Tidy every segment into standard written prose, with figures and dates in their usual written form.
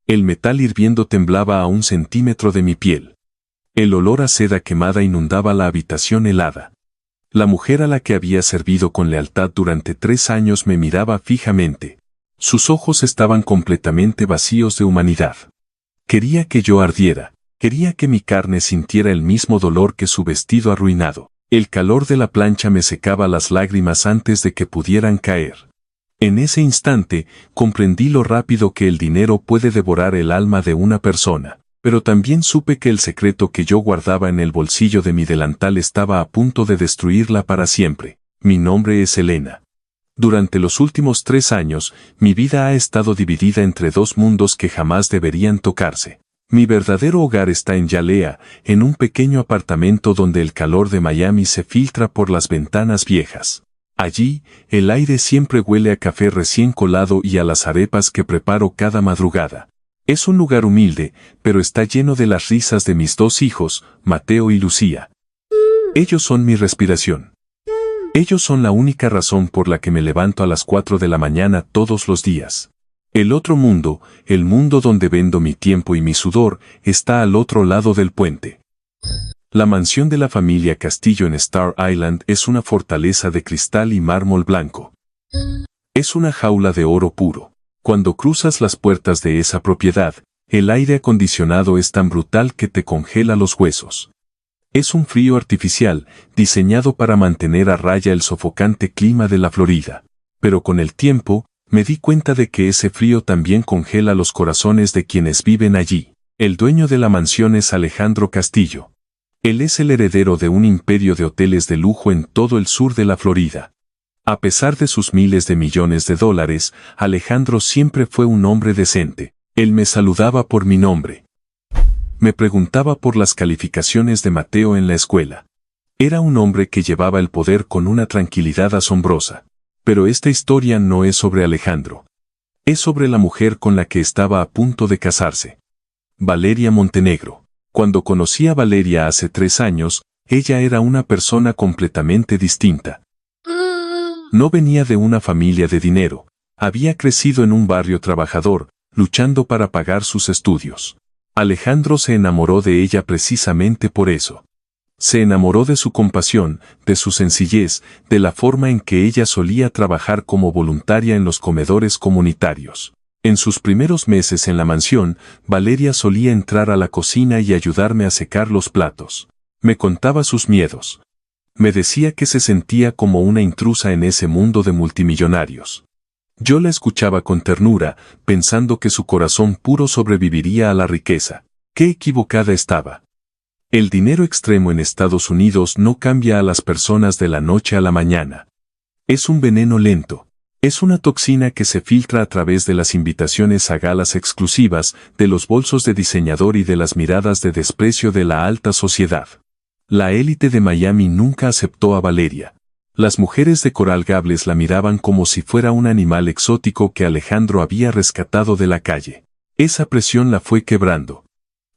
El metal hirviendo temblaba a 1 centímetro de mi piel. El olor a seda quemada inundaba la habitación helada. La mujer a la que había servido con lealtad durante 3 años me miraba fijamente. Sus ojos estaban completamente vacíos de humanidad. Quería que yo ardiera, quería que mi carne sintiera el mismo dolor que su vestido arruinado. El calor de la plancha me secaba las lágrimas antes de que pudieran caer. En ese instante, comprendí lo rápido que el dinero puede devorar el alma de una persona, pero también supe que el secreto que yo guardaba en el bolsillo de mi delantal estaba a punto de destruirla para siempre. Mi nombre es Elena. Durante los últimos 3 años, mi vida ha estado dividida entre 2 mundos que jamás deberían tocarse. Mi verdadero hogar está en Yalea, en un pequeño apartamento donde el calor de Miami se filtra por las ventanas viejas. Allí, el aire siempre huele a café recién colado y a las arepas que preparo cada madrugada. Es un lugar humilde, pero está lleno de las risas de mis 2 hijos, Mateo y Lucía. Ellos son mi respiración. Ellos son la única razón por la que me levanto a las 4 de la mañana todos los días. El otro mundo, el mundo donde vendo mi tiempo y mi sudor, está al otro lado del puente. La mansión de la familia Castillo en Star Island es una fortaleza de cristal y mármol blanco. Es una jaula de oro puro. Cuando cruzas las puertas de esa propiedad, el aire acondicionado es tan brutal que te congela los huesos. Es un frío artificial, diseñado para mantener a raya el sofocante clima de la Florida. Pero con el tiempo, me di cuenta de que ese frío también congela los corazones de quienes viven allí. El dueño de la mansión es Alejandro Castillo. Él es el heredero de un imperio de hoteles de lujo en todo el sur de la Florida. A pesar de sus miles de millones de dólares, Alejandro siempre fue un hombre decente. Él me saludaba por mi nombre. Me preguntaba por las calificaciones de Mateo en la escuela. Era un hombre que llevaba el poder con una tranquilidad asombrosa. Pero esta historia no es sobre Alejandro. Es sobre la mujer con la que estaba a punto de casarse. Valeria Montenegro. Cuando conocí a Valeria hace 3 años, ella era una persona completamente distinta. No venía de una familia de dinero. Había crecido en un barrio trabajador, luchando para pagar sus estudios. Alejandro se enamoró de ella precisamente por eso. Se enamoró de su compasión, de su sencillez, de la forma en que ella solía trabajar como voluntaria en los comedores comunitarios. En sus primeros meses en la mansión, Valeria solía entrar a la cocina y ayudarme a secar los platos. Me contaba sus miedos. Me decía que se sentía como una intrusa en ese mundo de multimillonarios. Yo la escuchaba con ternura, pensando que su corazón puro sobreviviría a la riqueza. ¡Qué equivocada estaba! El dinero extremo en Estados Unidos no cambia a las personas de la noche a la mañana. Es un veneno lento. Es una toxina que se filtra a través de las invitaciones a galas exclusivas, de los bolsos de diseñador y de las miradas de desprecio de la alta sociedad. La élite de Miami nunca aceptó a Valeria. Las mujeres de Coral Gables la miraban como si fuera un animal exótico que Alejandro había rescatado de la calle. Esa presión la fue quebrando.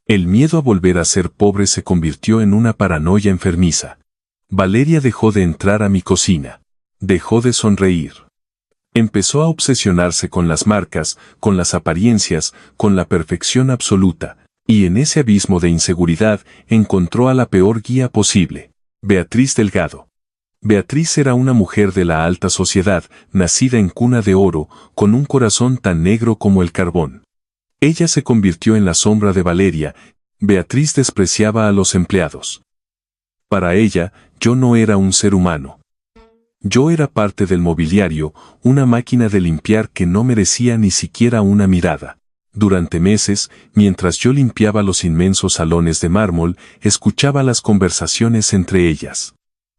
El miedo a volver a ser pobre se convirtió en una paranoia enfermiza. Valeria dejó de entrar a mi cocina. Dejó de sonreír. Empezó a obsesionarse con las marcas, con las apariencias, con la perfección absoluta, y en ese abismo de inseguridad encontró a la peor guía posible, Beatriz Delgado. Beatriz era una mujer de la alta sociedad, nacida en cuna de oro, con un corazón tan negro como el carbón. Ella se convirtió en la sombra de Valeria. Beatriz despreciaba a los empleados. Para ella, yo no era un ser humano. Yo era parte del mobiliario, una máquina de limpiar que no merecía ni siquiera una mirada. Durante meses, mientras yo limpiaba los inmensos salones de mármol, escuchaba las conversaciones entre ellas.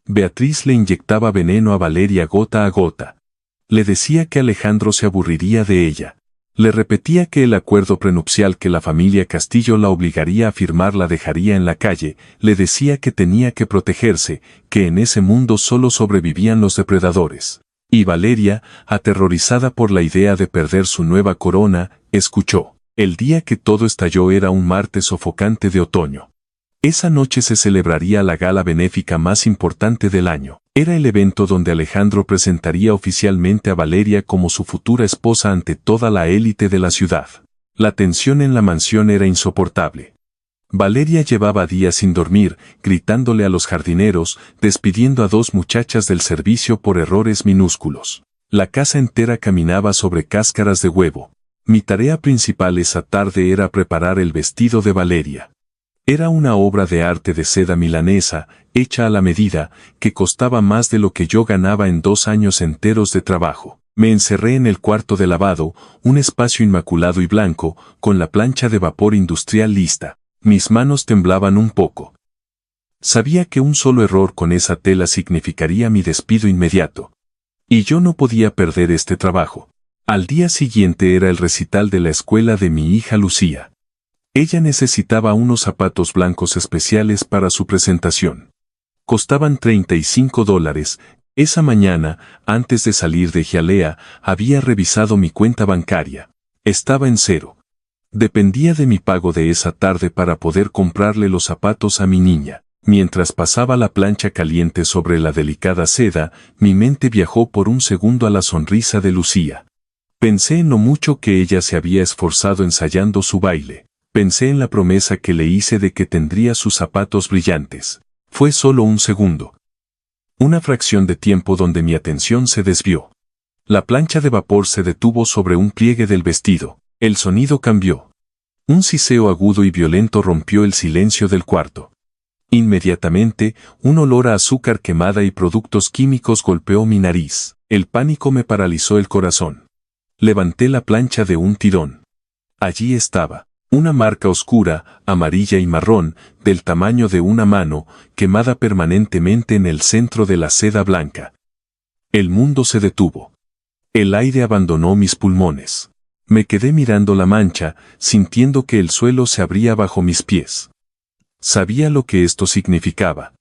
Beatriz le inyectaba veneno a Valeria gota a gota. Le decía que Alejandro se aburriría de ella. Le repetía que el acuerdo prenupcial que la familia Castillo la obligaría a firmar la dejaría en la calle. Le decía que tenía que protegerse, que en ese mundo solo sobrevivían los depredadores. Y Valeria, aterrorizada por la idea de perder su nueva corona, escuchó. El día que todo estalló era un martes sofocante de otoño. Esa noche se celebraría la gala benéfica más importante del año. Era el evento donde Alejandro presentaría oficialmente a Valeria como su futura esposa ante toda la élite de la ciudad. La tensión en la mansión era insoportable. Valeria llevaba días sin dormir, gritándole a los jardineros, despidiendo a 2 muchachas del servicio por errores minúsculos. La casa entera caminaba sobre cáscaras de huevo. Mi tarea principal esa tarde era preparar el vestido de Valeria. Era una obra de arte de seda milanesa, hecha a la medida, que costaba más de lo que yo ganaba en 2 años enteros de trabajo. Me encerré en el cuarto de lavado, un espacio inmaculado y blanco, con la plancha de vapor industrial lista. Mis manos temblaban un poco. Sabía que un solo error con esa tela significaría mi despido inmediato. Y yo no podía perder este trabajo. Al día siguiente era el recital de la escuela de mi hija Lucía. Ella necesitaba unos zapatos blancos especiales para su presentación. Costaban $35. Esa mañana, antes de salir de Hialeah, había revisado mi cuenta bancaria. Estaba en cero. Dependía de mi pago de esa tarde para poder comprarle los zapatos a mi niña. Mientras pasaba la plancha caliente sobre la delicada seda, mi mente viajó por un segundo a la sonrisa de Lucía. Pensé en lo mucho que ella se había esforzado ensayando su baile. Pensé en la promesa que le hice de que tendría sus zapatos brillantes. Fue solo un segundo. Una fracción de tiempo donde mi atención se desvió. La plancha de vapor se detuvo sobre un pliegue del vestido. El sonido cambió. Un siseo agudo y violento rompió el silencio del cuarto. Inmediatamente, un olor a azúcar quemada y productos químicos golpeó mi nariz. El pánico me paralizó el corazón. Levanté la plancha de un tirón. Allí estaba. Una marca oscura, amarilla y marrón, del tamaño de una mano, quemada permanentemente en el centro de la seda blanca. El mundo se detuvo. El aire abandonó mis pulmones. Me quedé mirando la mancha, sintiendo que el suelo se abría bajo mis pies. Sabía lo que esto significaba.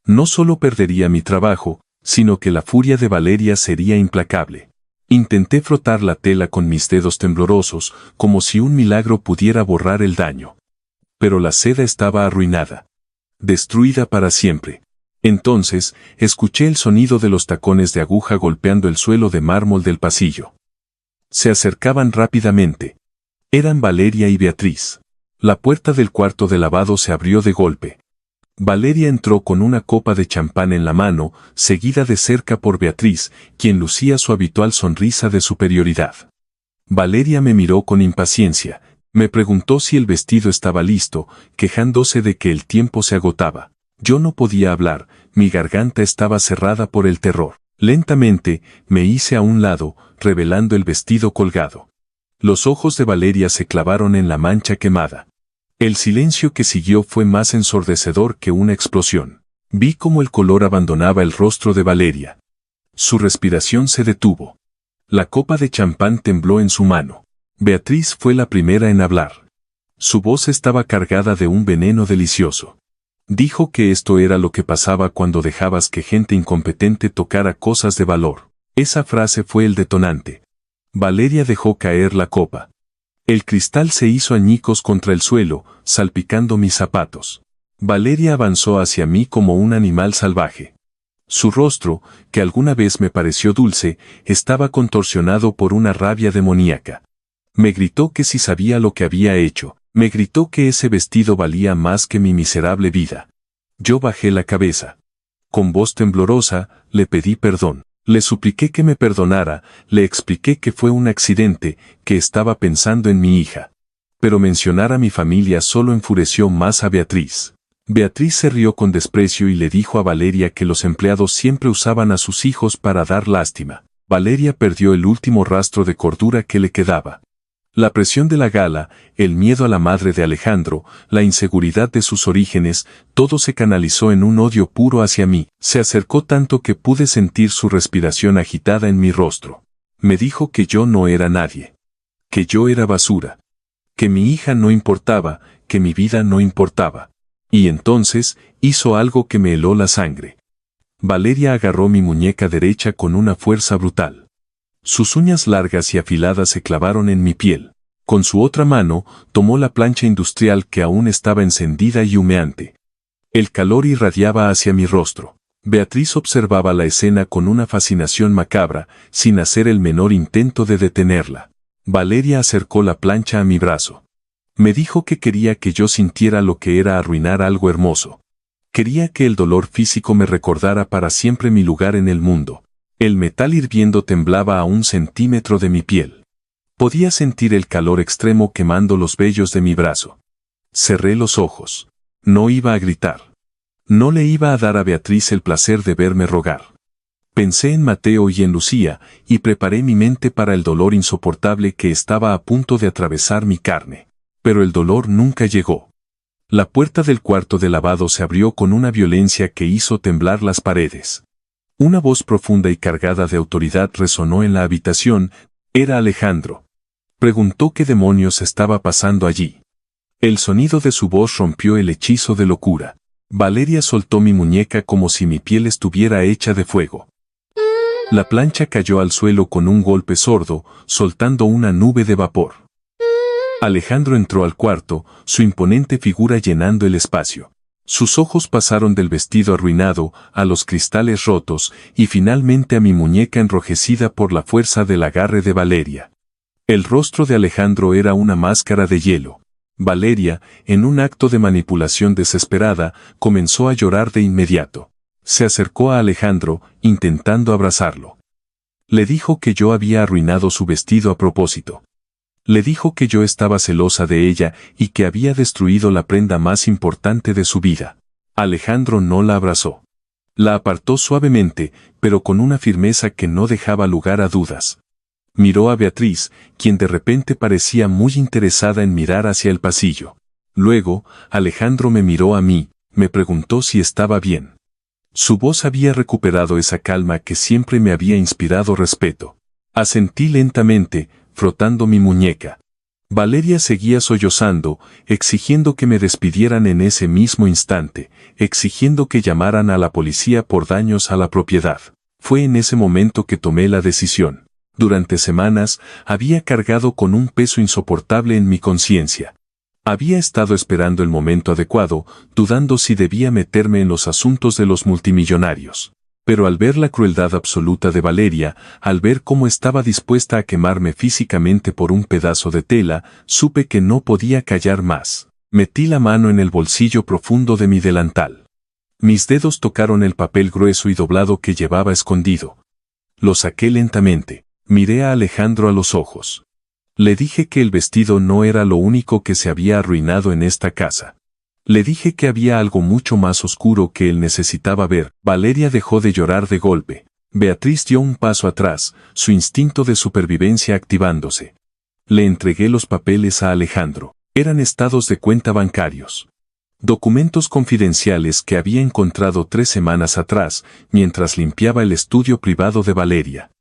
No solo perdería mi trabajo, sino que la furia de Valeria sería implacable. Intenté frotar la tela con mis dedos temblorosos, como si un milagro pudiera borrar el daño. Pero la seda estaba arruinada. Destruida para siempre. Entonces, escuché el sonido de los tacones de aguja golpeando el suelo de mármol del pasillo. Se acercaban rápidamente. Eran Valeria y Beatriz. La puerta del cuarto de lavado se abrió de golpe. Valeria entró con una copa de champán en la mano, seguida de cerca por Beatriz, quien lucía su habitual sonrisa de superioridad. Valeria me miró con impaciencia, me preguntó si el vestido estaba listo, quejándose de que el tiempo se agotaba. Yo no podía hablar, mi garganta estaba cerrada por el terror. Lentamente, me hice a un lado, revelando el vestido colgado. Los ojos de Valeria se clavaron en la mancha quemada. El silencio que siguió fue más ensordecedor que una explosión. Vi cómo el color abandonaba el rostro de Valeria. Su respiración se detuvo. La copa de champán tembló en su mano. Beatriz fue la primera en hablar. Su voz estaba cargada de un veneno delicioso. Dijo que esto era lo que pasaba cuando dejabas que gente incompetente tocara cosas de valor. Esa frase fue el detonante. Valeria dejó caer la copa. El cristal se hizo añicos contra el suelo, salpicando mis zapatos. Valeria avanzó hacia mí como un animal salvaje. Su rostro, que alguna vez me pareció dulce, estaba contorsionado por una rabia demoníaca. Me gritó que si sabía lo que había hecho, me gritó que ese vestido valía más que mi miserable vida. Yo bajé la cabeza. Con voz temblorosa, le pedí perdón. Le supliqué que me perdonara, le expliqué que fue un accidente, que estaba pensando en mi hija. Pero mencionar a mi familia solo enfureció más a Beatriz. Beatriz se rió con desprecio y le dijo a Valeria que los empleados siempre usaban a sus hijos para dar lástima. Valeria perdió el último rastro de cordura que le quedaba. La presión de la gala, el miedo a la madre de Alejandro, la inseguridad de sus orígenes, todo se canalizó en un odio puro hacia mí. Se acercó tanto que pude sentir su respiración agitada en mi rostro. Me dijo que yo no era nadie. Que yo era basura. Que mi hija no importaba, que mi vida no importaba. Y entonces, hizo algo que me heló la sangre. Valeria agarró mi muñeca derecha con una fuerza brutal. Sus uñas largas y afiladas se clavaron en mi piel. Con su otra mano, tomó la plancha industrial que aún estaba encendida y humeante. El calor irradiaba hacia mi rostro. Beatriz observaba la escena con una fascinación macabra, sin hacer el menor intento de detenerla. Valeria acercó la plancha a mi brazo. Me dijo que quería que yo sintiera lo que era arruinar algo hermoso. Quería que el dolor físico me recordara para siempre mi lugar en el mundo. El metal hirviendo temblaba a 1 centímetro de mi piel. Podía sentir el calor extremo quemando los vellos de mi brazo. Cerré los ojos. No iba a gritar. No le iba a dar a Beatriz el placer de verme rogar. Pensé en Mateo y en Lucía, y preparé mi mente para el dolor insoportable que estaba a punto de atravesar mi carne. Pero el dolor nunca llegó. La puerta del cuarto de lavado se abrió con una violencia que hizo temblar las paredes. Una voz profunda y cargada de autoridad resonó en la habitación. Era Alejandro. Preguntó qué demonios estaba pasando allí. El sonido de su voz rompió el hechizo de locura. Valeria soltó mi muñeca como si mi piel estuviera hecha de fuego. La plancha cayó al suelo con un golpe sordo, soltando una nube de vapor. Alejandro entró al cuarto, su imponente figura llenando el espacio. Sus ojos pasaron del vestido arruinado a los cristales rotos y finalmente a mi muñeca enrojecida por la fuerza del agarre de Valeria. El rostro de Alejandro era una máscara de hielo. Valeria, en un acto de manipulación desesperada, comenzó a llorar de inmediato. Se acercó a Alejandro, intentando abrazarlo. Le dijo que yo había arruinado su vestido a propósito. Le dijo que yo estaba celosa de ella y que había destruido la prenda más importante de su vida. Alejandro no la abrazó. La apartó suavemente, pero con una firmeza que no dejaba lugar a dudas. Miró a Beatriz, quien de repente parecía muy interesada en mirar hacia el pasillo. Luego, Alejandro me miró a mí, me preguntó si estaba bien. Su voz había recuperado esa calma que siempre me había inspirado respeto. Asentí lentamente, frotando mi muñeca. Valeria seguía sollozando, exigiendo que me despidieran en ese mismo instante, exigiendo que llamaran a la policía por daños a la propiedad. Fue en ese momento que tomé la decisión. Durante semanas, había cargado con un peso insoportable en mi conciencia. Había estado esperando el momento adecuado, dudando si debía meterme en los asuntos de los multimillonarios. Pero al ver la crueldad absoluta de Valeria, al ver cómo estaba dispuesta a quemarme físicamente por un pedazo de tela, supe que no podía callar más. Metí la mano en el bolsillo profundo de mi delantal. Mis dedos tocaron el papel grueso y doblado que llevaba escondido. Lo saqué lentamente. Miré a Alejandro a los ojos. Le dije que el vestido no era lo único que se había arruinado en esta casa. Le dije que había algo mucho más oscuro que él necesitaba ver. Valeria dejó de llorar de golpe. Beatriz dio un paso atrás, su instinto de supervivencia activándose. Le entregué los papeles a Alejandro. Eran estados de cuenta bancarios. Documentos confidenciales que había encontrado 3 semanas atrás, mientras limpiaba el estudio privado de Valeria.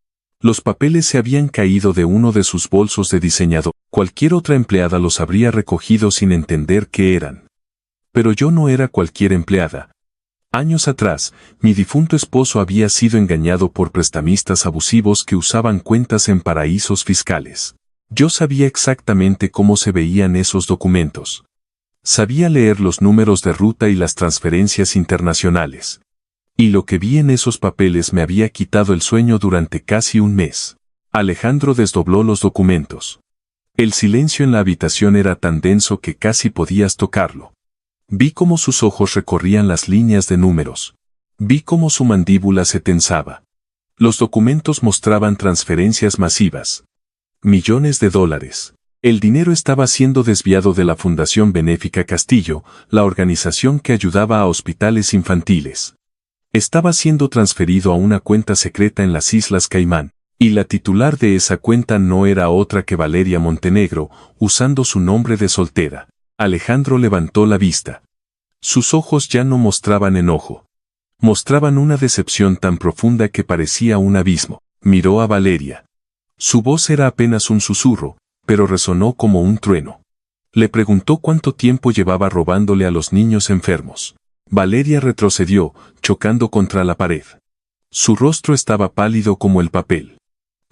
Los papeles se habían caído de uno de sus bolsos de diseñador. Cualquier otra empleada los habría recogido sin entender qué eran. Pero yo no era cualquier empleada. Años atrás, mi difunto esposo había sido engañado por prestamistas abusivos que usaban cuentas en paraísos fiscales. Yo sabía exactamente cómo se veían esos documentos. Sabía leer los números de ruta y las transferencias internacionales. Y lo que vi en esos papeles me había quitado el sueño durante casi un mes. Alejandro desdobló los documentos. El silencio en la habitación era tan denso que casi podías tocarlo. Vi cómo sus ojos recorrían las líneas de números. Vi cómo su mandíbula se tensaba. Los documentos mostraban transferencias masivas. Millones de dólares. El dinero estaba siendo desviado de la Fundación Benéfica Castillo, la organización que ayudaba a hospitales infantiles. Estaba siendo transferido a una cuenta secreta en las Islas Caimán, y la titular de esa cuenta no era otra que Valeria Montenegro, usando su nombre de soltera. Alejandro levantó la vista. Sus ojos ya no mostraban enojo. Mostraban una decepción tan profunda que parecía un abismo. Miró a Valeria. Su voz era apenas un susurro, pero resonó como un trueno. Le preguntó cuánto tiempo llevaba robándole a los niños enfermos. Valeria retrocedió, chocando contra la pared. Su rostro estaba pálido como el papel.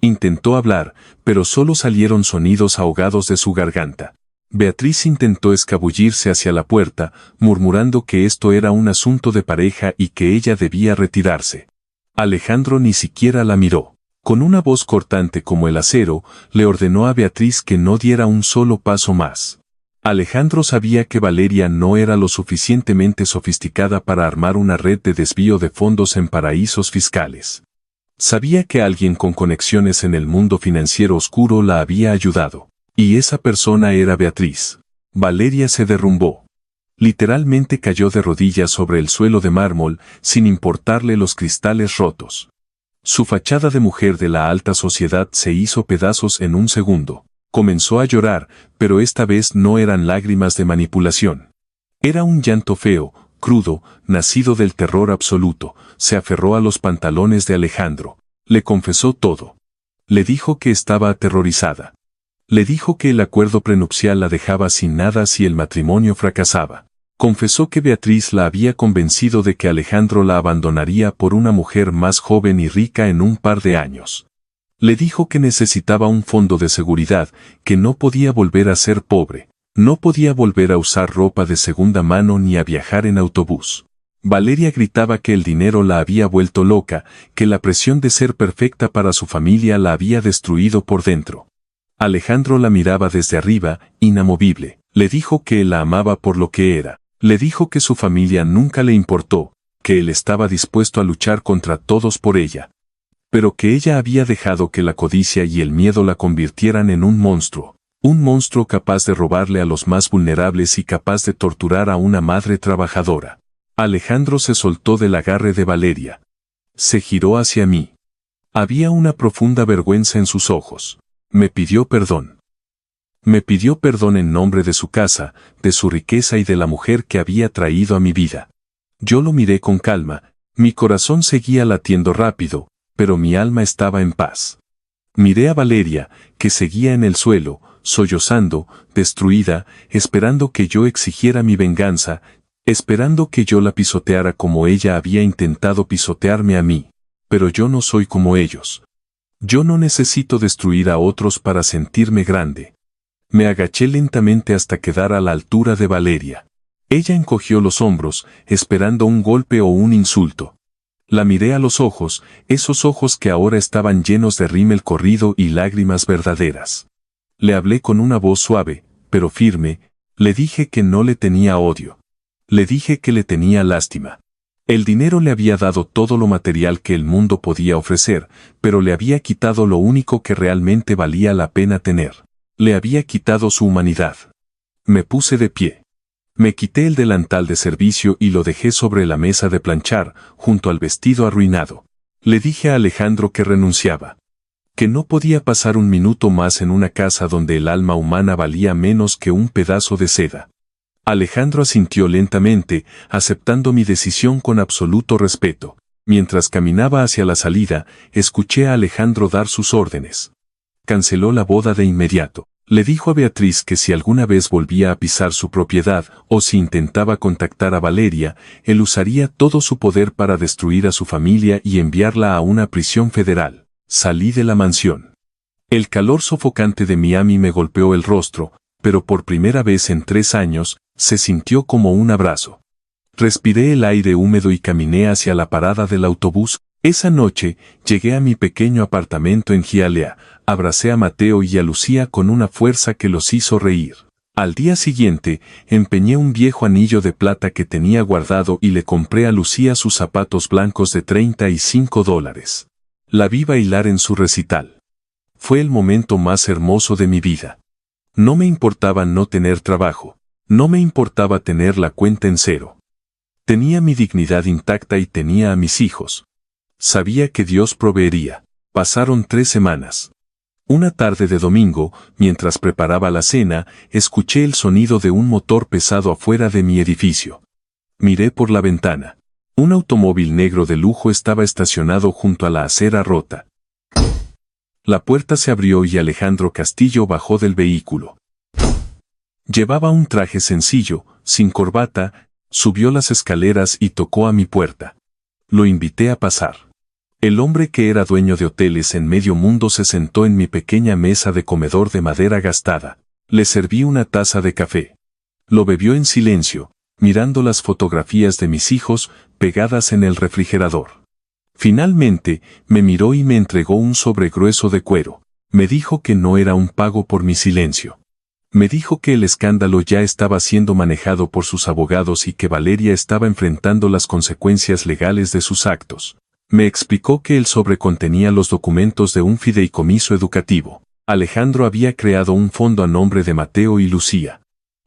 Intentó hablar, pero solo salieron sonidos ahogados de su garganta. Beatriz intentó escabullirse hacia la puerta, murmurando que esto era un asunto de pareja y que ella debía retirarse. Alejandro ni siquiera la miró. Con una voz cortante como el acero, le ordenó a Beatriz que no diera un solo paso más. Alejandro sabía que Valeria no era lo suficientemente sofisticada para armar una red de desvío de fondos en paraísos fiscales. Sabía que alguien con conexiones en el mundo financiero oscuro la había ayudado. Y esa persona era Beatriz. Valeria se derrumbó. Literalmente cayó de rodillas sobre el suelo de mármol, sin importarle los cristales rotos. Su fachada de mujer de la alta sociedad se hizo pedazos en un segundo. Comenzó a llorar, pero esta vez no eran lágrimas de manipulación. Era un llanto feo, crudo, nacido del terror absoluto. Se aferró a los pantalones de Alejandro. Le confesó todo. Le dijo que estaba aterrorizada. Le dijo que el acuerdo prenupcial la dejaba sin nada si el matrimonio fracasaba. Confesó que Beatriz la había convencido de que Alejandro la abandonaría por una mujer más joven y rica en un par de años. Le dijo que necesitaba un fondo de seguridad, que no podía volver a ser pobre, no podía volver a usar ropa de segunda mano ni a viajar en autobús. Valeria gritaba que el dinero la había vuelto loca, que la presión de ser perfecta para su familia la había destruido por dentro. Alejandro la miraba desde arriba, inamovible. Le dijo que él la amaba por lo que era. Le dijo que su familia nunca le importó, que él estaba dispuesto a luchar contra todos por ella. Pero que ella había dejado que la codicia y el miedo la convirtieran en un monstruo capaz de robarle a los más vulnerables y capaz de torturar a una madre trabajadora. Alejandro se soltó del agarre de Valeria. Se giró hacia mí. Había una profunda vergüenza en sus ojos. Me pidió perdón. Me pidió perdón en nombre de su casa, de su riqueza y de la mujer que había traído a mi vida. Yo lo miré con calma, mi corazón seguía latiendo rápido, pero mi alma estaba en paz. Miré a Valeria, que seguía en el suelo, sollozando, destruida, esperando que yo exigiera mi venganza, esperando que yo la pisoteara como ella había intentado pisotearme a mí. Pero yo no soy como ellos. Yo no necesito destruir a otros para sentirme grande. Me agaché lentamente hasta quedar a la altura de Valeria. Ella encogió los hombros, esperando un golpe o un insulto. La miré a los ojos, esos ojos que ahora estaban llenos de rímel corrido y lágrimas verdaderas. Le hablé con una voz suave, pero firme, le dije que no le tenía odio. Le dije que le tenía lástima. El dinero le había dado todo lo material que el mundo podía ofrecer, pero le había quitado lo único que realmente valía la pena tener. Le había quitado su humanidad. Me puse de pie. Me quité el delantal de servicio y lo dejé sobre la mesa de planchar, junto al vestido arruinado. Le dije a Alejandro que renunciaba. Que no podía pasar un minuto más en una casa donde el alma humana valía menos que un pedazo de seda. Alejandro asintió lentamente, aceptando mi decisión con absoluto respeto. Mientras caminaba hacia la salida, escuché a Alejandro dar sus órdenes. Canceló la boda de inmediato. Le dijo a Beatriz que si alguna vez volvía a pisar su propiedad o si intentaba contactar a Valeria, él usaría todo su poder para destruir a su familia y enviarla a una prisión federal. Salí de la mansión. El calor sofocante de Miami me golpeó el rostro, pero por primera vez en 3 años, se sintió como un abrazo. Respiré el aire húmedo y caminé hacia la parada del autobús. Esa noche, llegué a mi pequeño apartamento en Hialeah, abracé a Mateo y a Lucía con una fuerza que los hizo reír. Al día siguiente, empeñé un viejo anillo de plata que tenía guardado y le compré a Lucía sus zapatos blancos de $35. La vi bailar en su recital. Fue el momento más hermoso de mi vida. No me importaba no tener trabajo. No me importaba tener la cuenta en cero. Tenía mi dignidad intacta y tenía a mis hijos. Sabía que Dios proveería. Pasaron 3 semanas. Una tarde de domingo, mientras preparaba la cena, escuché el sonido de un motor pesado afuera de mi edificio. Miré por la ventana. Un automóvil negro de lujo estaba estacionado junto a la acera rota. La puerta se abrió y Alejandro Castillo bajó del vehículo. Llevaba un traje sencillo, sin corbata, subió las escaleras y tocó a mi puerta. Lo invité a pasar. El hombre que era dueño de hoteles en medio mundo se sentó en mi pequeña mesa de comedor de madera gastada. Le serví una taza de café. Lo bebió en silencio, mirando las fotografías de mis hijos pegadas en el refrigerador. Finalmente, me miró y me entregó un sobre grueso de cuero. Me dijo que no era un pago por mi silencio. Me dijo que el escándalo ya estaba siendo manejado por sus abogados y que Valeria estaba enfrentando las consecuencias legales de sus actos. Me explicó que el sobre contenía los documentos de un fideicomiso educativo. Alejandro había creado un fondo a nombre de Mateo y Lucía.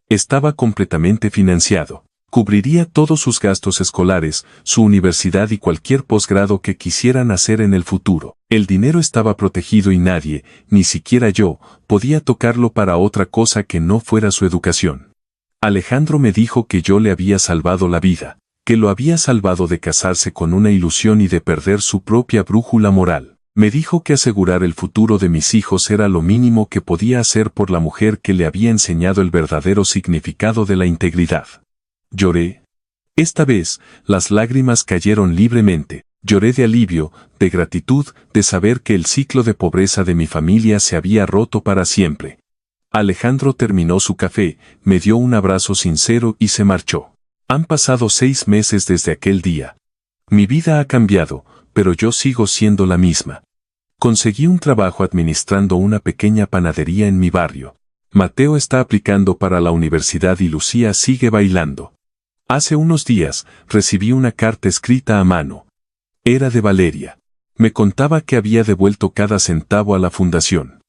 Estaba completamente financiado. Cubriría todos sus gastos escolares, su universidad y cualquier posgrado que quisieran hacer en el futuro. El dinero estaba protegido y nadie, ni siquiera yo, podía tocarlo para otra cosa que no fuera su educación. Alejandro me dijo que yo le había salvado la vida, que lo había salvado de casarse con una ilusión y de perder su propia brújula moral. Me dijo que asegurar el futuro de mis hijos era lo mínimo que podía hacer por la mujer que le había enseñado el verdadero significado de la integridad. Lloré. Esta vez, las lágrimas cayeron libremente. Lloré de alivio, de gratitud, de saber que el ciclo de pobreza de mi familia se había roto para siempre. Alejandro terminó su café, me dio un abrazo sincero y se marchó. Han pasado 6 meses desde aquel día. Mi vida ha cambiado, pero yo sigo siendo la misma. Conseguí un trabajo administrando una pequeña panadería en mi barrio. Mateo está aplicando para la universidad y Lucía sigue bailando. Hace unos días, recibí una carta escrita a mano. Era de Valeria. Me contaba que había devuelto cada centavo a la fundación.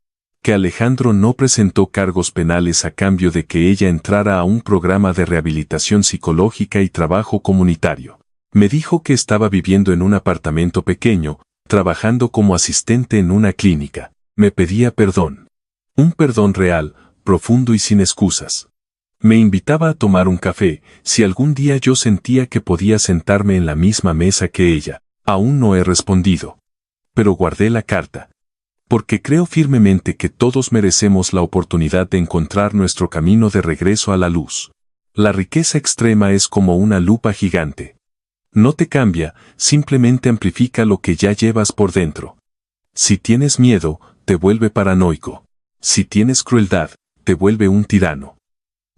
Que Alejandro no presentó cargos penales a cambio de que ella entrara a un programa de rehabilitación psicológica y trabajo comunitario. Me dijo que estaba viviendo en un apartamento pequeño, trabajando como asistente en una clínica. Me pedía perdón. Un perdón real, profundo y sin excusas. Me invitaba a tomar un café, si algún día yo sentía que podía sentarme en la misma mesa que ella. Aún no he respondido. Pero guardé la carta. Porque creo firmemente que todos merecemos la oportunidad de encontrar nuestro camino de regreso a la luz. La riqueza extrema es como una lupa gigante. No te cambia, simplemente amplifica lo que ya llevas por dentro. Si tienes miedo, te vuelve paranoico. Si tienes crueldad, te vuelve un tirano.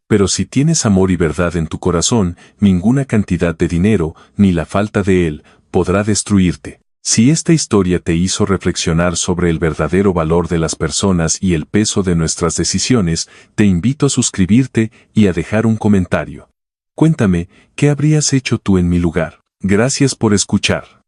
Pero si tienes amor y verdad en tu corazón, ninguna cantidad de dinero, ni la falta de él, podrá destruirte. Si esta historia te hizo reflexionar sobre el verdadero valor de las personas y el peso de nuestras decisiones, te invito a suscribirte y a dejar un comentario. Cuéntame, ¿qué habrías hecho tú en mi lugar? Gracias por escuchar.